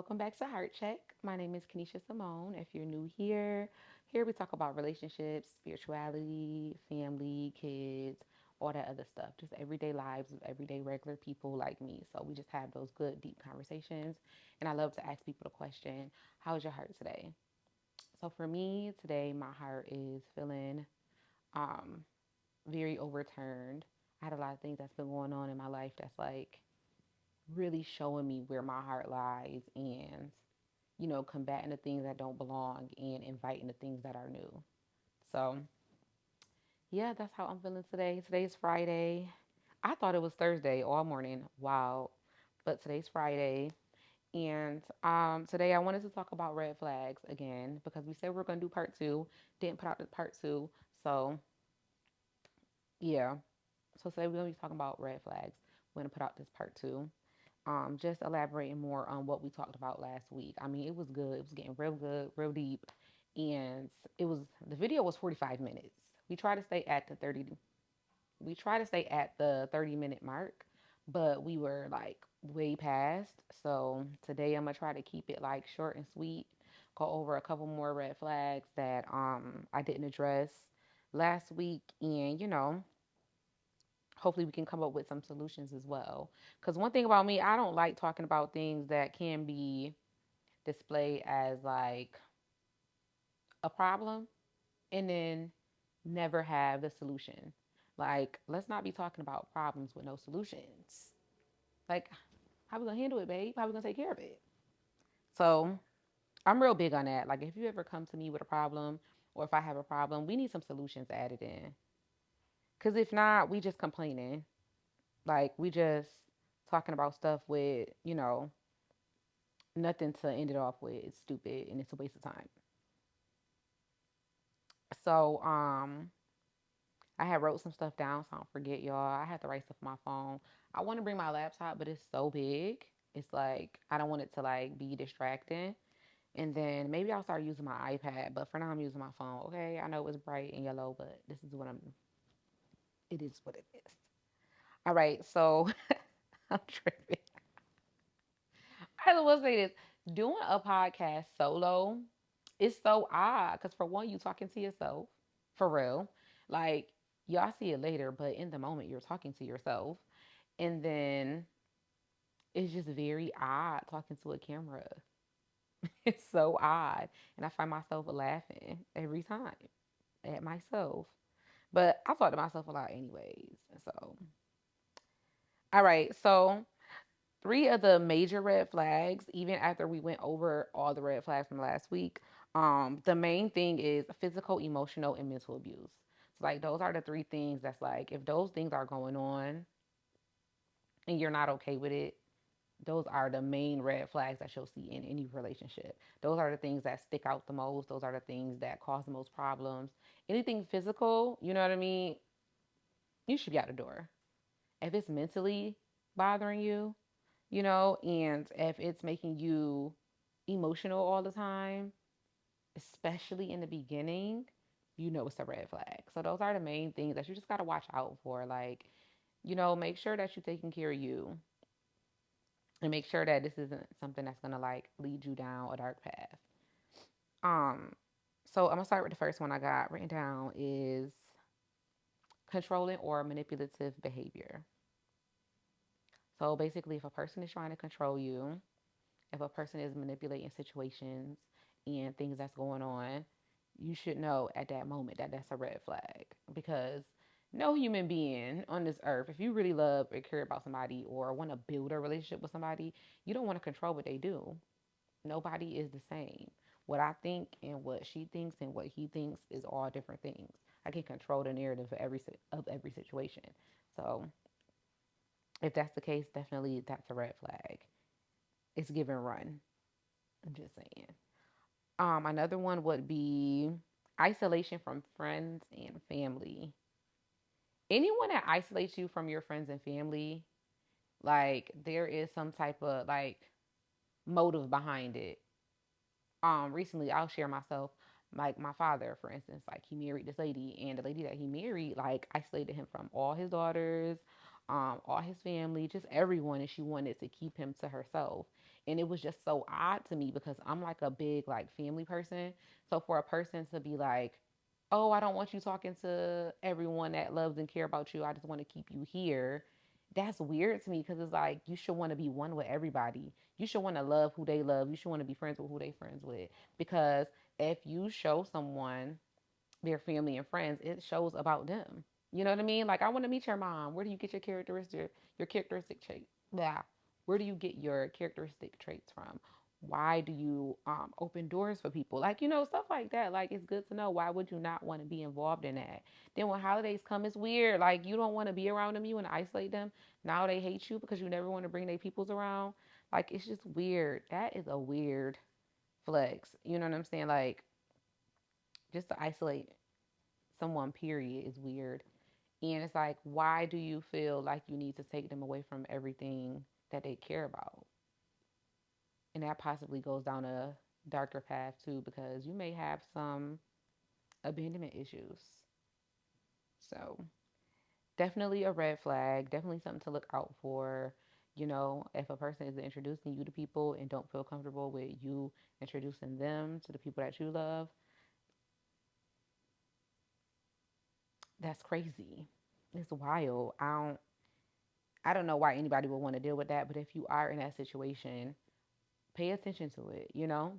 welcome back to Heart Check. My name is Kenesha Simone. If you're new here we talk about relationships, spirituality, family, kids, all that other stuff. Just everyday lives of everyday regular people like me. So we just have those good, deep conversations. And I love to ask people the question, how's your heart today? So for me today, my heart is feeling um, very overturned. I had a lot of things that's been going on in my life that's like really showing me where my heart lies and combating the things that don't belong and inviting the things that are new. So, yeah, that's how I'm feeling today. Today's Friday. I thought it was Thursday all morning. Wow. But today's Friday. And today I wanted to talk about red flags again because we said we are going to do part two. Didn't put out the part two. So, yeah. So today we're going to be talking about red flags. We're going to put out this part two. Just elaborating more on what we talked about last week. I mean, it was good. It was getting real good, real deep, and the video was 45 minutes. We try to stay at the 30. We try to stay at the 30-minute mark, but we were like way past. So today I'm gonna try to keep it like short and sweet. Go over a couple more red flags that I didn't address last week, and hopefully we can come up with some solutions as well. Because one thing about me, I don't like talking about things that can be displayed as like a problem and then never have the solution. Like, let's not be talking about problems with no solutions. Like, how we gonna handle it, babe? How we gonna take care of it? So I'm real big on that. Like, if you ever come to me with a problem or if I have a problem, we need some solutions added in. Because if not, we just complaining. Like, we just talking about stuff with, nothing to end it off with. It's stupid and it's a waste of time. So, I had wrote some stuff down so I don't forget, y'all. I had to write stuff on my phone. I want to bring my laptop, but it's so big. It's like I don't want it to like be distracting. And then maybe I'll start using my iPad, but for now I'm using my phone. Okay, I know it's bright and yellow, but this is what I'm. It is what it is. All right, so I'm tripping. I will say this: doing a podcast solo is so odd because for one, you talking to yourself for real, like y'all see it later, but in the moment you're talking to yourself, and then it's just very odd talking to a camera. It's so odd, and I find myself laughing every time at myself. But I talk to myself a lot, anyways. So, all right, so three of the major red flags, even after we went over all the red flags from last week, the main thing is physical, emotional, and mental abuse. So like those are the three things that's like if those things are going on and you're not okay with it, those are the main red flags that you'll see in any relationship. Those are the things that stick out the most. Those are the things that cause the most problems. Anything physical, you know what I mean? You should be out the door. If it's mentally bothering you, and if it's making you emotional all the time, especially in the beginning, it's a red flag. So those are the main things that you just got to watch out for. Like, make sure that you're taking care of you and make sure that this isn't something that's going to like lead you down a dark path. Um, so I'm going to start with the first one I got written down is controlling or manipulative behavior. So basically, if a person is trying to control you, if a person is manipulating situations and things that's going on, you should know at that moment that that's a red flag because no human being on this earth, if you really love or care about somebody or want to build a relationship with somebody, you don't want to control what they do. Nobody is the same. What I think and what she thinks and what he thinks is all different things. I can control the narrative of every situation. So if that's the case, definitely that's a red flag. It's give and run. I'm just saying. Another one would be isolation from friends and family. Anyone that isolates you from your friends and family, like there is some type of like motive behind it. Recently I'll share myself, like my father, for instance, like he married this lady and the lady that he married like isolated him from all his daughters, all his family, just everyone, and she wanted to keep him to herself. And it was just so odd to me because I'm like a big like family person. So for a person to be like, "Oh, I don't want you talking to everyone that loves and care about you. I just want to keep you here." That's weird to me because it's like you should want to be one with everybody. You should want to love who they love. You should want to be friends with who they friends with. Because if you show someone their family and friends, it shows about them. You know what I mean? Like I want to meet your mom. Where do you get your characteristic trait? Yeah. Where do you get your characteristic traits from? Why do you open doors for people? Like, stuff like that. Like it's good to know. Why would you not want to be involved in that? Then when holidays come, it's weird. Like you don't want to be around them. You want to isolate them. Now they hate you because you never want to bring their peoples around. Like it's just weird. That is a weird flex. You know what I'm saying? Like just to isolate someone period is weird. And it's like, why do you feel like you need to take them away from everything that they care about? And that possibly goes down a darker path too, because you may have some abandonment issues. So definitely a red flag, definitely something to look out for. If a person is introducing you to people and don't feel comfortable with you introducing them to the people that you love, that's crazy. It's wild. I don't know why anybody would want to deal with that, but if you are in that situation, pay attention to it,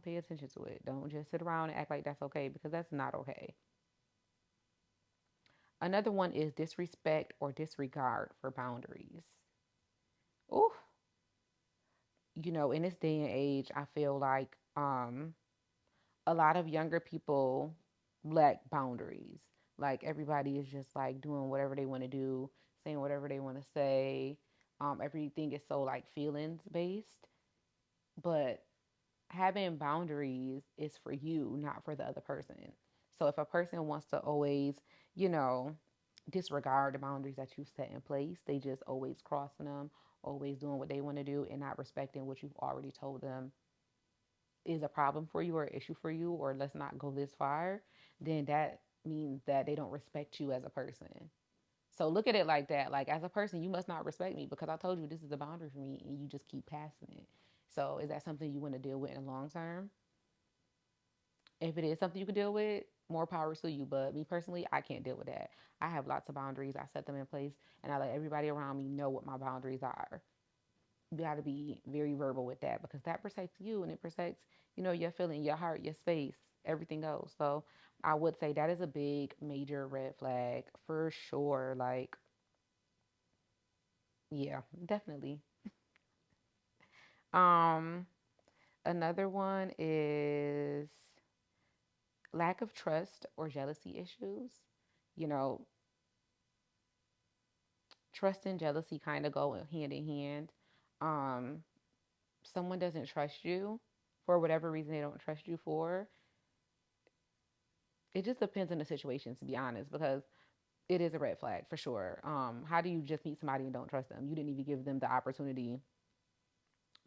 Pay attention to it. Don't just sit around and act like that's okay because that's not okay. Another one is disrespect or disregard for boundaries. Ooh, in this day and age, I feel like a lot of younger people lack boundaries. Like everybody is just like doing whatever they want to do, saying whatever they want to say. Everything is so like feelings based, but having boundaries is for you, not for the other person. So if a person wants to always, you know, disregard the boundaries that you set in place, they just always crossing them, always doing what they want to do and not respecting what you've already told them is a problem for you or an issue for you, or let's not go this far, then that means that they don't respect you as a person. So look at it like that. Like as a person, you must not respect me because I told you this is a boundary for me and you just keep passing it. So is that something you want to deal with in the long term? If it is something you can deal with, more power to you. But me personally, I can't deal with that. I have lots of boundaries. I set them in place and I let everybody around me know what my boundaries are. You got to be very verbal with that because that protects you and it protects, your feeling, your heart, your space, everything else. So I would say that is a big, major red flag for sure. Like, yeah, definitely. Um, Another one is lack of trust or jealousy issues. You know, trust and jealousy kind of go hand in hand. Um, Someone doesn't trust you for whatever reason they don't trust you for. It just depends on the situation, to be honest, because it is a red flag for sure. How do you just meet somebody and don't trust them? You didn't even give them the opportunity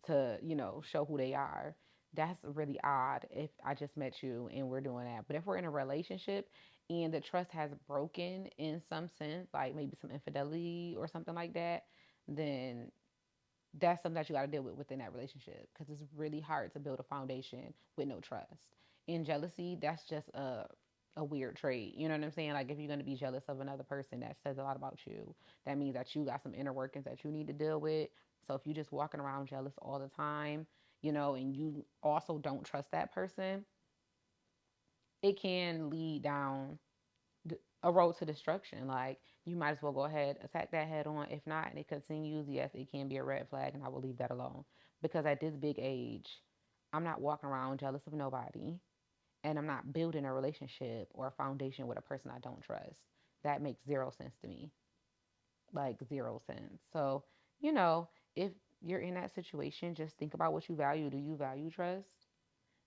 to, show who they are. That's really odd if I just met you and we're doing that. But if we're in a relationship and the trust has broken in some sense, like maybe some infidelity or something like that, then that's something that you got to deal with within that relationship because it's really hard to build a foundation with no trust. And jealousy, that's just a weird trait. You know what I'm saying? Like if you're going to be jealous of another person, that says a lot about you. That means that you got some inner workings that you need to deal with. So if you're just walking around jealous all the time, and you also don't trust that person, it can lead down a road to destruction. Like you might as well go ahead, attack that head on. If not, and it continues, yes, it can be a red flag, and I will leave that alone. Because at this big age, I'm not walking around jealous of nobody, and I'm not building a relationship or a foundation with a person I don't trust. That makes zero sense to me. Like zero sense. So, you know, if you're in that situation, just think about what you value. Do you value trust?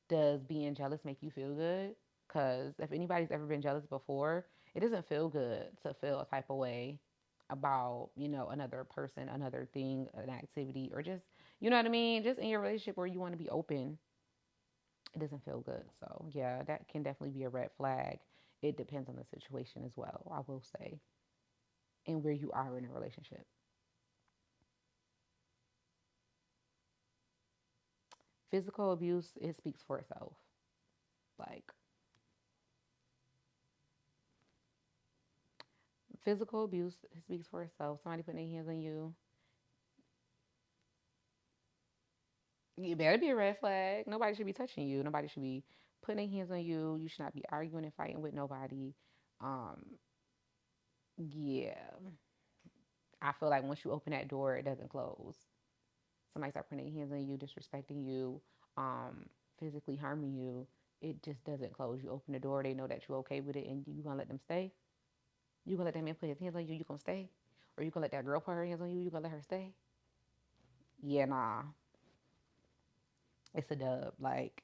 Does being jealous make you feel good? Because if anybody's ever been jealous before, it doesn't feel good to feel a type of way about, another person, another thing, an activity, or just, you know what I mean? Just in your relationship where you want to be open, it doesn't feel good. So, yeah, that can definitely be a red flag. It depends on the situation as well, I will say, and where you are in a relationship. Physical abuse, it speaks for itself. Like, physical abuse, it speaks for itself. Somebody putting their hands on you, you better be a red flag. Nobody should be touching you. Nobody should be putting their hands on you. You should not be arguing and fighting with nobody. Um, yeah. I feel like once you open that door, it doesn't close. Somebody start putting their hands on you, disrespecting you, physically harming you, it just doesn't close. You open the door, they know that you're okay with it, and you gonna let them stay. You gonna let that man put his hands on you, you gonna stay, or you gonna let that girl put her hands on you, you gonna let her stay. Yeah, nah, it's a dub. Like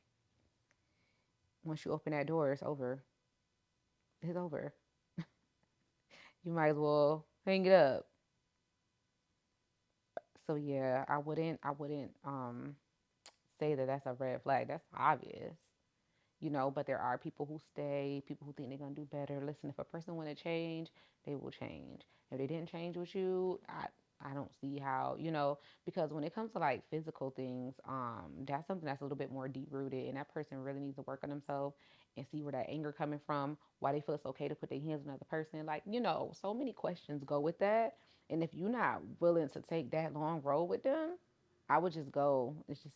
once you open that door, it's over. It's over. You might as well hang it up. So yeah, I wouldn't say that that's a red flag. That's obvious. But there are people who stay, people who think they're gonna do better. Listen, if a person want to change, they will change. If they didn't change with you, I don't see how, because when it comes to like physical things, that's something that's a little bit more deep rooted, and that person really needs to work on themselves and see where that anger coming from, why they feel it's okay to put their hands on another person. Like, so many questions go with that. And if you're not willing to take that long road with them, I would just go. It's just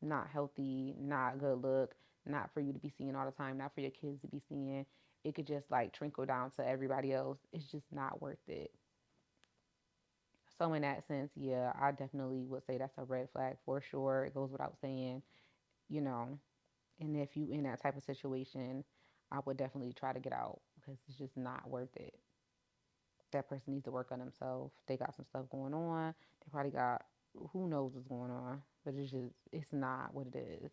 not healthy, not good look, not for you to be seeing all the time, not for your kids to be seeing. It could just like trickle down to everybody else. It's just not worth it. So in that sense, yeah, I definitely would say that's a red flag for sure. It goes without saying, you know. And if you in that type of situation, I would definitely try to get out because it's just not worth it. That person needs to work on themselves. They got some stuff going on. They probably got who knows what's going on, but it's not what it is.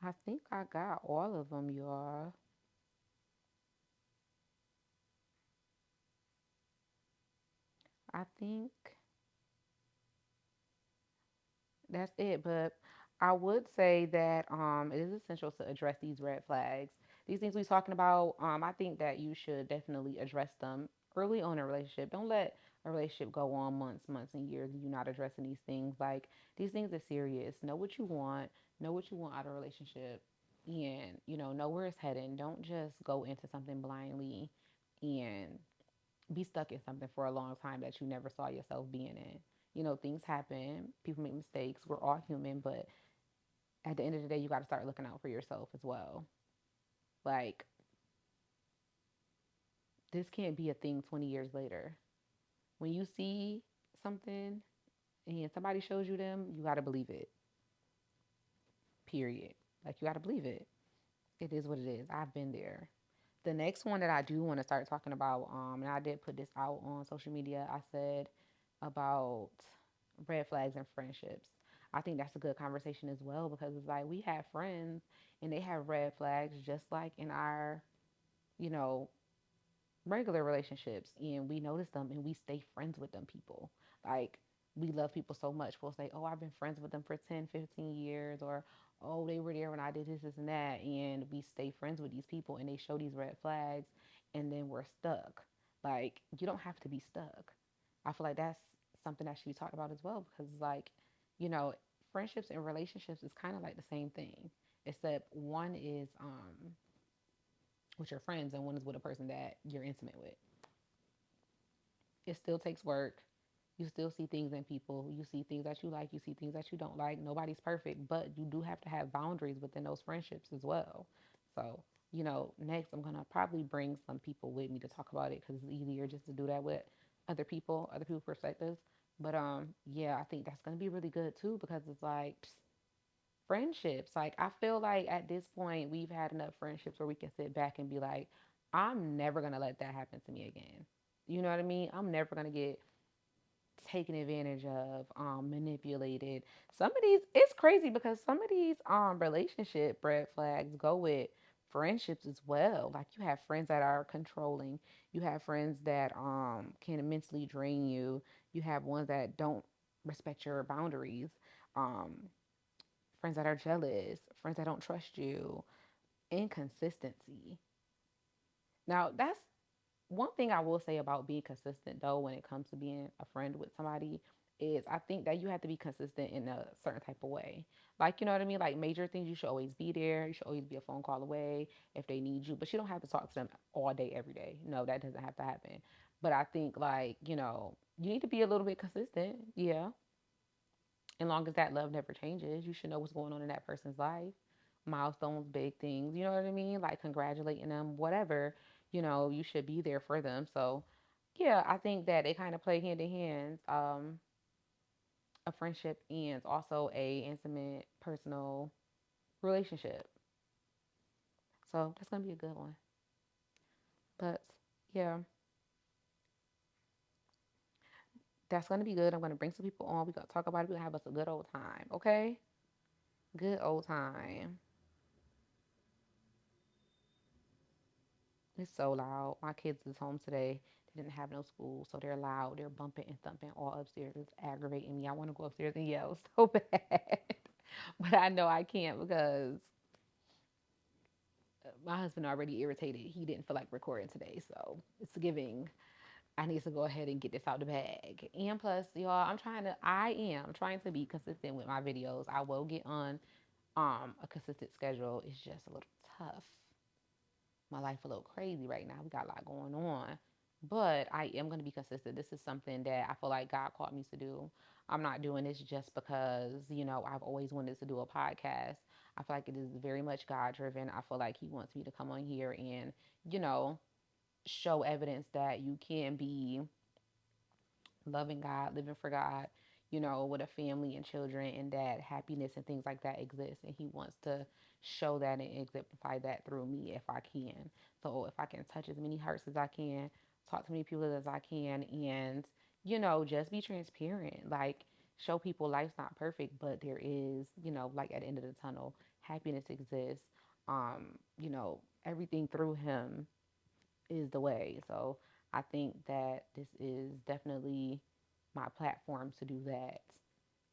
I think I got all of them, y'all. I think that's it. But I would say that it is essential to address these red flags. These things we're talking about, I think that you should definitely address them early on in a relationship. Don't let a relationship go on months and years and you're not addressing these things. Like these things are serious. Know what you want out of a relationship, and know where it's heading. Don't just go into something blindly and be stuck in something for a long time that you never saw yourself being in. Things happen, people make mistakes, we're all human, but at the end of the day, you got to start looking out for yourself as well. Like, this can't be a thing 20 years later. When you see something and somebody shows you them, you got to believe it, period. Like, you got to believe it. It is what it is. I've been there. The next one that I do want to start talking about, and I did put this out on social media, I said about red flags and friendships. I think that's a good conversation as well because it's like we have friends and they have red flags just like in our, you know, regular relationships, and we notice them and we stay friends with them people. Like we love people so much. We'll say, "Oh, I've been friends with them for 10, 15 years," or "Oh, they were there when I did this and that." And we stay friends with these people and they show these red flags and then we're stuck. Like you don't have to be stuck. I feel like that's something that should be talked about as well because it's like, you know, friendships and relationships is kind of like the same thing, except one is with your friends and one is with a person that you're intimate with. It still takes work. You still see things in people. You see things that you like. You see things that you don't like. Nobody's perfect, but you do have to have boundaries within those friendships as well. So, next I'm going to probably bring some people with me to talk about it because it's easier just to do that with other people's perspectives. But yeah, I think that's going to be really good too because it's like friendships. Like I feel like at this point we've had enough friendships where we can sit back and be like, I'm never gonna let that happen to me again. You know what I mean? I'm never gonna get taken advantage of, manipulated. Some of these it's crazy because some of these relationship red flags go with friendships as well. Like you have friends that are controlling, you have friends that can mentally drain you, you have ones that don't respect your boundaries. Um friends that are jealous, friends that don't trust you. Inconsistency. Now, that's one thing I will say about being consistent though when it comes to being a friend with somebody is I think that you have to be consistent in a certain type of way. Like, you know what I mean? Like major things, you should always be there. You should always be a phone call away if they need you. But you don't have to talk to them all day, every day. No, that doesn't have to happen. But I think like, you need to be a little bit consistent. Yeah. As long as that love never changes, you should know what's going on in that person's life. Milestones, big things, you know what I mean? Like congratulating them, whatever, you should be there for them. So, yeah, I think that they kind of play hand in hand. A friendship and also a intimate, personal relationship. So that's gonna be a good one. But yeah, that's gonna be good. I'm gonna bring some people on. We're gonna talk about it. We're gonna have us a good old time. Okay? Good old time. It's so loud. My kids is home today. They didn't have no school, so they're loud. They're bumping and thumping all upstairs. It's aggravating me. I want to go upstairs and yell so bad, but I know I can't because my husband already irritated. He didn't feel like recording today, so it's giving. I need to go ahead and get this out the bag. And plus, y'all, I am trying to be consistent with my videos. I will get on a consistent schedule. It's just a little tough. My life a little crazy right now. We got a lot going on. But I am going to be consistent. This is something that I feel like God called me to do. I'm not doing this just because, I've always wanted to do a podcast. I feel like it is very much God driven. I feel like He wants me to come on here and, you know, show evidence that you can be loving God, living for God, with a family and children, and that happiness and things like that exist. And He wants to show that and exemplify that through me if I can. So if I can touch as many hearts as I can, talk to many people as I can, and, just be transparent. Like, show people life's not perfect, but there is, like at the end of the tunnel, happiness exists. Everything through Him is the way. So I think that this is definitely my platform to do that.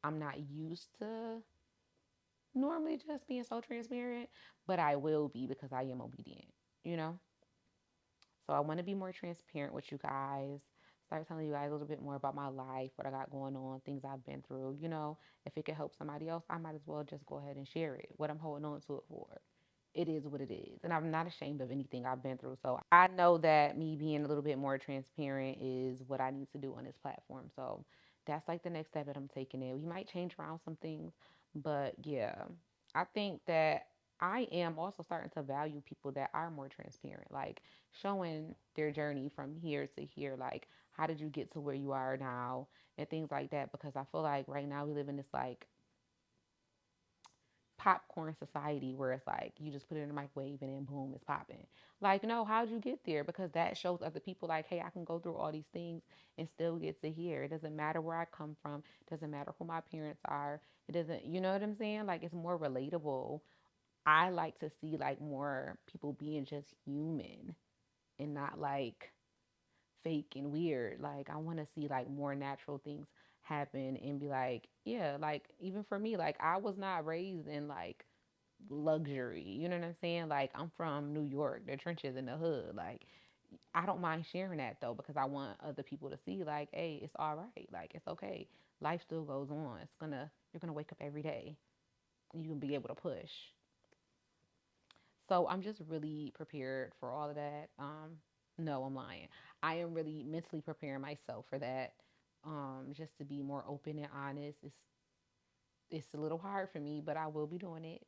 I'm not used to normally just being so transparent, but I will be because I am obedient, you know? So I want to be more transparent with you guys. Start telling you guys a little bit more about my life, what I got going on, things I've been through. If it could help somebody else, I might as well just go ahead and share it. What I'm holding on to it for. It is what it is. And I'm not ashamed of anything I've been through. So I know that me being a little bit more transparent is what I need to do on this platform. So that's like the next step that I'm taking in. We might change around some things, but yeah, I think that I am also starting to value people that are more transparent, like showing their journey from here to here. Like, how did you get to where you are now, and things like that. Because I feel like right now we live in this like popcorn society where it's like you just put it in the microwave and then boom, it's popping. Like, no, how'd you get there? Because that shows other people like, hey, I can go through all these things and still get to here. It doesn't matter where I come from. It doesn't matter who my parents are. It doesn't, you know what I'm saying? Like, it's more relatable. I like to see like more people being just human and not like fake and weird. Like, I want to see like more natural things happen and be like, yeah, like even for me, like I was not raised in like luxury. You know what I'm saying? Like, I'm from New York, the trenches in the hood. Like, I don't mind sharing that though because I want other people to see like, hey, it's all right. Like, it's okay. Life still goes on. You're gonna wake up every day. And you can be able to push. So I'm just really prepared for all of that. No, I'm lying. I am really mentally preparing myself for that. Just to be more open and honest. It's a little hard for me, but I will be doing it.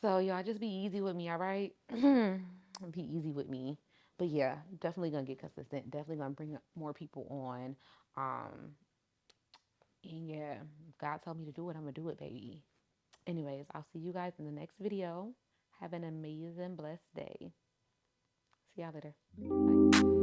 So y'all just be easy with me, all right? Be easy with me. But yeah, definitely gonna get consistent. Definitely gonna bring more people on. Um, and yeah, if God told me to do it, I'm gonna do it, baby. Anyways, I'll see you guys in the next video. Have an amazing, blessed day. See y'all later. Bye.